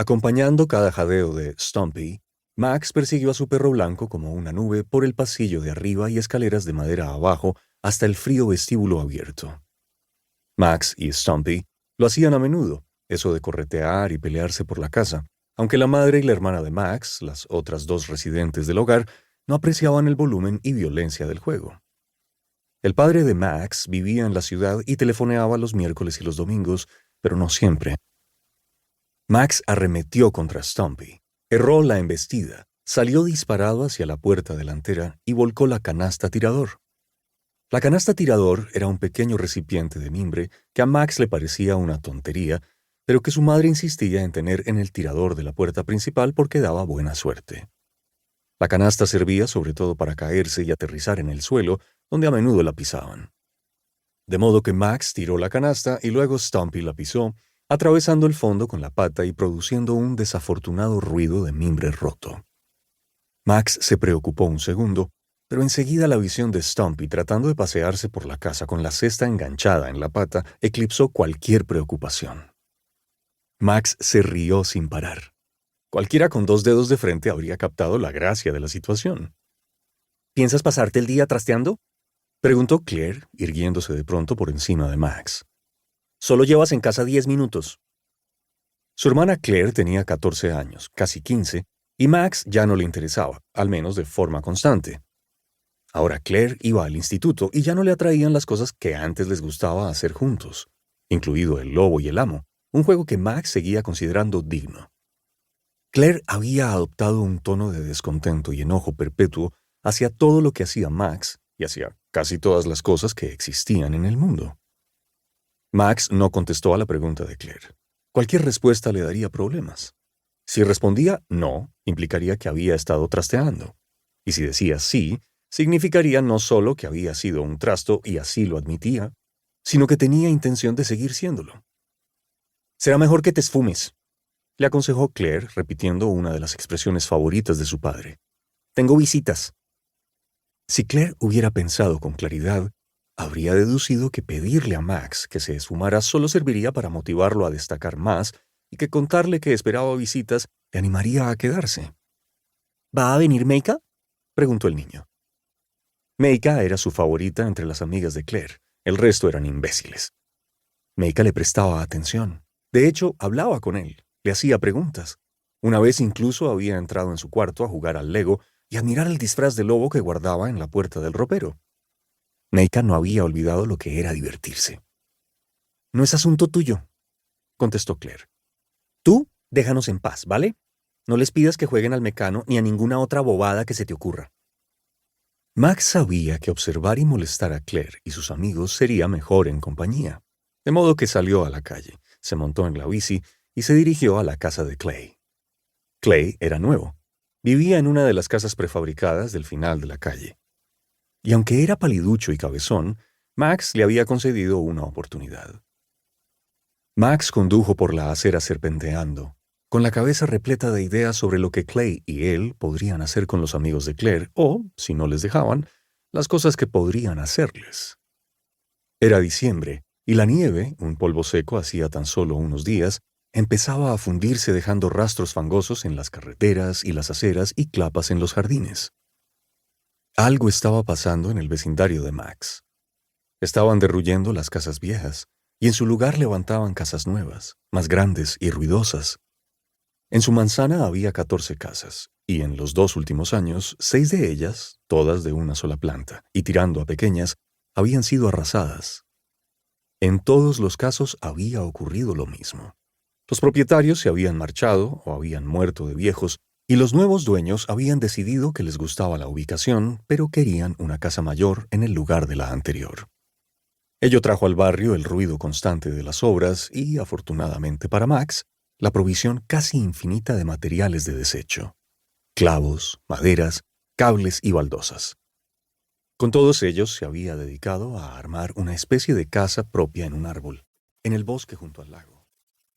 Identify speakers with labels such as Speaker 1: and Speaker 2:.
Speaker 1: Acompañando cada jadeo de Stumpy, Max persiguió a su perro blanco como una nube por el pasillo de arriba y escaleras de madera abajo hasta el frío vestíbulo abierto. Max y Stumpy lo hacían a menudo, eso de corretear y pelearse por la casa, aunque la madre y la hermana de Max, las otras dos residentes del hogar, no apreciaban el volumen y violencia del juego. El padre de Max vivía en la ciudad y telefoneaba los miércoles y los domingos, pero no siempre. Max arremetió contra Stumpy, erró la embestida, salió disparado hacia la puerta delantera y volcó la canasta tirador. La canasta tirador era un pequeño recipiente de mimbre que a Max le parecía una tontería, pero que su madre insistía en tener en el tirador de la puerta principal porque daba buena suerte. La canasta servía sobre todo para caerse y aterrizar en el suelo, donde a menudo la pisaban. De modo que Max tiró la canasta y luego Stumpy la pisó, atravesando el fondo con la pata y produciendo un desafortunado ruido de mimbre roto. Max se preocupó un segundo, pero enseguida la visión de Stumpy tratando de pasearse por la casa con la cesta enganchada en la pata eclipsó cualquier preocupación. Max se rió sin parar. Cualquiera con 2 dedos de frente habría captado la gracia de la situación. ¿Piensas pasarte el día trasteando?, preguntó Claire, irguiéndose de pronto por encima de Max. Solo llevas en casa 10 minutos. Su hermana Claire tenía 14 años, casi 15, y Max ya no le interesaba, al menos de forma constante. Ahora Claire iba al instituto y ya no le atraían las cosas que antes les gustaba hacer juntos, incluido el lobo y el amo, un juego que Max seguía considerando digno. Claire había adoptado un tono de descontento y enojo perpetuo hacia todo lo que hacía Max y hacia casi todas las cosas que existían en el mundo. Max no contestó a la pregunta de Claire. Cualquier respuesta le daría problemas. Si respondía no, implicaría que había estado trasteando. Y si decía sí, significaría no solo que había sido un trasto y así lo admitía, sino que tenía intención de seguir siéndolo. «Será mejor que te esfumes», le aconsejó Claire, repitiendo una de las expresiones favoritas de su padre. «Tengo visitas». Si Claire hubiera pensado con claridad, habría deducido que pedirle a Max que se esfumara solo serviría para motivarlo a destacar más y que contarle que esperaba visitas le animaría a quedarse. «¿Va a venir Meika?», preguntó el niño. Meika era su favorita entre las amigas de Claire. El resto eran imbéciles. Meika le prestaba atención. De hecho, hablaba con él. Le hacía preguntas. Una vez incluso había entrado en su cuarto a jugar al Lego y a mirar el disfraz de lobo que guardaba en la puerta del ropero. Meika no había olvidado lo que era divertirse. «No es asunto tuyo», contestó Claire. «Tú, déjanos en paz, ¿vale? No les pidas que jueguen al mecano ni a ninguna otra bobada que se te ocurra». Max sabía que observar y molestar a Claire y sus amigos sería mejor en compañía, de modo que salió a la calle, se montó en la bici y se dirigió a la casa de Clay. Clay era nuevo. Vivía en una de las casas prefabricadas del final de la calle. Y aunque era paliducho y cabezón, Max le había concedido una oportunidad. Max condujo por la acera serpenteando, con la cabeza repleta de ideas sobre lo que Clay y él podrían hacer con los amigos de Claire o, si no les dejaban, las cosas que podrían hacerles. Era diciembre, y la nieve, un polvo seco hacía tan solo unos días, empezaba a fundirse dejando rastros fangosos en las carreteras y las aceras y clapas en los jardines. Algo estaba pasando en el vecindario de Max. Estaban derruyendo las casas viejas, y en su lugar levantaban casas nuevas, más grandes y ruidosas. En su manzana había 14 casas, y en los 2 últimos años, 6 de ellas, todas de una sola planta, y tirando a pequeñas, habían sido arrasadas. En todos los casos había ocurrido lo mismo. Los propietarios se habían marchado o habían muerto de viejos, y los nuevos dueños habían decidido que les gustaba la ubicación, pero querían una casa mayor en el lugar de la anterior. Ello trajo al barrio el ruido constante de las obras y, afortunadamente para Max, la provisión casi infinita de materiales de desecho: clavos, maderas, cables y baldosas. Con todos ellos se había dedicado a armar una especie de casa propia en un árbol, en el bosque junto al lago.